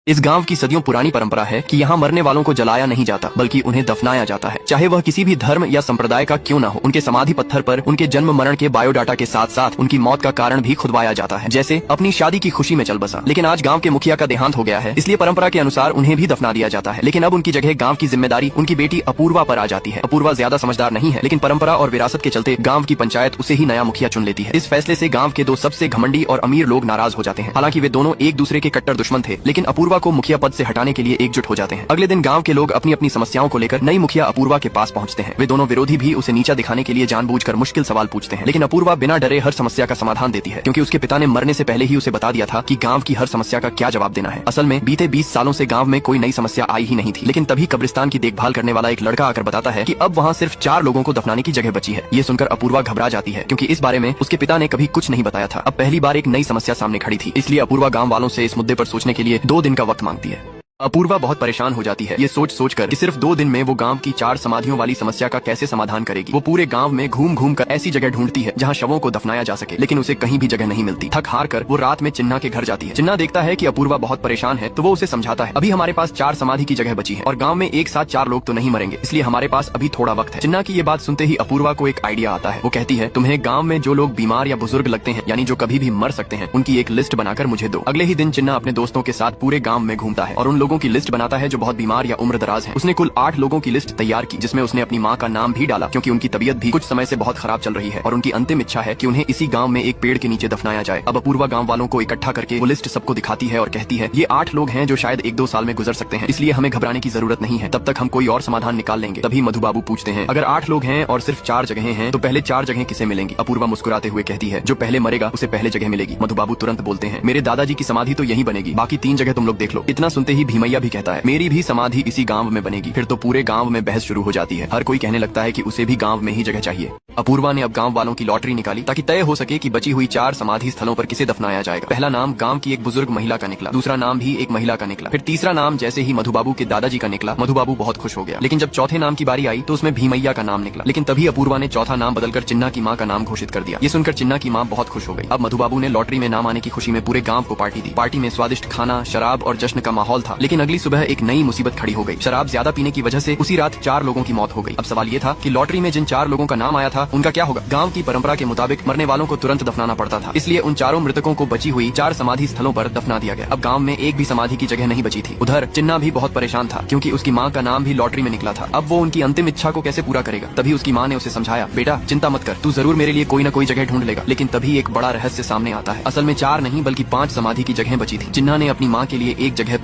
इस गांव की सदियों पुरानी परंपरा है कि यहाँ मरने वालों को जलाया नहीं जाता बल्कि उन्हें दफनाया जाता है, चाहे वह किसी भी धर्म या संप्रदाय का क्यों न हो। उनके समाधि पत्थर पर उनके जन्म मरण के बायोडाटा के साथ साथ उनकी मौत का कारण भी खुदवाया जाता है, जैसे अपनी शादी की खुशी में चल बसा। लेकिन आज गाँव के मुखिया का देहांत हो गया है, इसलिए परंपरा के अनुसार उन्हें भी दफना दिया जाता है। लेकिन अब उनकी जगह गाँव की जिम्मेदारी उनकी बेटी अपूर्वा पर आ जाती है। अपूर्वा ज्यादा समझदार नहीं है, लेकिन परंपरा और विरासत के चलते गाँव की पंचायत उसे ही नया मुखिया चुन लेती है। इस फैसले से गाँव के दो सबसे घमंडी और अमीर लोग नाराज हो जाते हैं। हालांकि वे दोनों एक दूसरे के कट्टर दुश्मन थे, लेकिन अपूर्वा को मुखिया पद से हटाने के लिए एकजुट हो जाते हैं। अगले दिन गांव के लोग अपनी अपनी समस्याओं को लेकर नई मुखिया अपूर्वा के पास पहुंचते हैं। वे दोनों विरोधी भी उसे नीचा दिखाने के लिए जानबूझकर मुश्किल सवाल पूछते हैं, लेकिन अपूर्वा बिना डरे हर समस्या का समाधान देती है, क्योंकि उसके पिता ने मरने से पहले ही उसे बता दिया था कि गांव की हर समस्या का क्या जवाब देना है। असल में बीते 20 सालों से गांव में कोई नई समस्या आई ही नहीं थी, लेकिन तभी कब्रिस्तान की देखभाल करने वाला एक लड़का आकर बताता है कि अब वहाँ सिर्फ 4 लोगों को दफनाने की जगह बची है। ये सुनकर अपूर्वा घबरा जाती है, क्योंकि इस बारे में उसके पिता ने कभी कुछ नहीं बताया था। अब पहली बार एक नई समस्या सामने खड़ी थी, इसलिए अपूर्वा गाँव वालों से इस मुद्दे पर सोचने के लिए 2 दिन का वक्त मांगती है। अपूर्वा बहुत परेशान हो जाती है, ये सोच कर कि सिर्फ 2 दिन में वो गांव की 4 समाधियों वाली समस्या का कैसे समाधान करेगी। वो पूरे गांव में घूम घूम कर ऐसी जगह ढूंढती है जहां शवों को दफनाया जा सके, लेकिन उसे कहीं भी जगह नहीं मिलती। थक हार कर वो रात में चिन्ना के घर जाती है। चिन्ना देखता है कि अपूर्वा बहुत परेशान है, तो वो उसे समझाता है, अभी हमारे पास 4 समाधि की जगह बची है और गाँव में एक साथ 4 लोग तो नहीं मरेंगे, इसलिए हमारे पास अभी थोड़ा वक्त है। चिन्ना की ये बात सुनते ही अपूर्वा को एक आइडिया आता है। वो कहती है, तुम्हें गाँव में जो लोग बीमार या बुजुर्ग लगते हैं, यानी जो कभी भी मर सकते हैं, उनकी एक लिस्ट बनाकर मुझे दो। अगले ही दिन चिन्ना अपने दोस्तों के साथ पूरे गाँव में घूमता है और उन लोगों की लिस्ट बनाता है जो बहुत बीमार या उम्र दराज हैं। उसने कुल 8 लोगों की लिस्ट तैयार की, जिसमें उसने अपनी माँ का नाम भी डाला, क्योंकि उनकी तबीयत भी कुछ समय से बहुत खराब चल रही है और उनकी अंतिम इच्छा है कि उन्हें इसी गांव में एक पेड़ के नीचे दफनाया जाए। अब अपूर्वा गांव वालों को इकट्ठा करके वो लिस्ट सबको दिखाती है और कहती है, ये 8 लोग हैं जो शायद 1-2 साल में गुजर सकते हैं, इसलिए हमें घबराने की जरूरत नहीं है, तब तक हम कोई और समाधान निकाल लेंगे। तभी मधुबाबू पूछते हैं, अगर 8 लोग हैं और सिर्फ 4 जगहें हैं तो पहले 4 जगहें किसे मिलेंगी? अपूर्वा मुस्कुराते हुए कहती है, जो पहले मरेगा उसे पहले जगह मिलेगी। मधुबाबू तुरंत बोलते हैं, मेरे दादाजी की समाधि तो यही बनेगी, बाकी 3 जगह तुम लोग देख लो। इतना सुनते ही भीमैया भी कहता है, मेरी भी समाधि इसी गांव में बनेगी। फिर तो पूरे गांव में बहस शुरू हो जाती है। हर कोई कहने लगता है कि उसे भी गांव में ही जगह चाहिए। अपूर्वा ने अब गांव वालों की लॉटरी निकाली ताकि तय हो सके कि बची हुई 4 समाधि स्थलों पर किसे दफनाया जाएगा। पहला नाम गांव की एक बुजुर्ग महिला का निकला, दूसरा नाम भी एक महिला का निकला, फिर तीसरा नाम जैसे ही मधुबाबू के दादाजी का निकला, मधुबाबू बहुत खुश हो गया। लेकिन जब चौथे नाम की बारी आई तो उसमें भीमैया का नाम निकला, लेकिन तभी अपूर्वा ने चौथा नाम बदलकर चिन्ना की माँ का नाम घोषित कर दिया। ये सुनकर चिन्ना की माँ बहुत खुश हो गई। अब मधुबाबू ने लॉटरी में नाम आने की खुशी में पूरे गाँव को पार्टी दी। पार्टी में स्वादिष्ट खाना, शराब और जश्न का माहौल था। लेकिन अगली सुबह एक नई मुसीबत खड़ी हो गई। शराब ज्यादा पीने की वजह से उसी रात 4 लोगों की मौत हो गई। अब सवाल ये था कि लॉटरी में जिन 4 लोगों का नाम आया था उनका क्या होगा? गांव की परंपरा के मुताबिक मरने वालों को तुरंत दफनाना पड़ता था, इसलिए उन 4 मृतकों को बची हुई 4 समाधि स्थलों पर दफना दिया गया। अब गांव में एक भी समाधि की जगह नहीं बची थी। उधर चिन्ना भी बहुत परेशान था, क्योंकि उसकी माँ का नाम भी लॉटरी में निकला था। अब वो उनकी अंतिम इच्छा को कैसे पूरा करेगा? तभी उसकी माँ ने उसे समझाया, बेटा चिंता मत कर, तू जरूर मेरे लिए कोई न कोई जगह ढूंढ लेगा। लेकिन तभी एक बड़ा रहस्य सामने आता है। असल में 4 नहीं बल्कि 5 समाधि की जगह बची थी। चिन्ना ने अपनी माँ के लिए एक जगह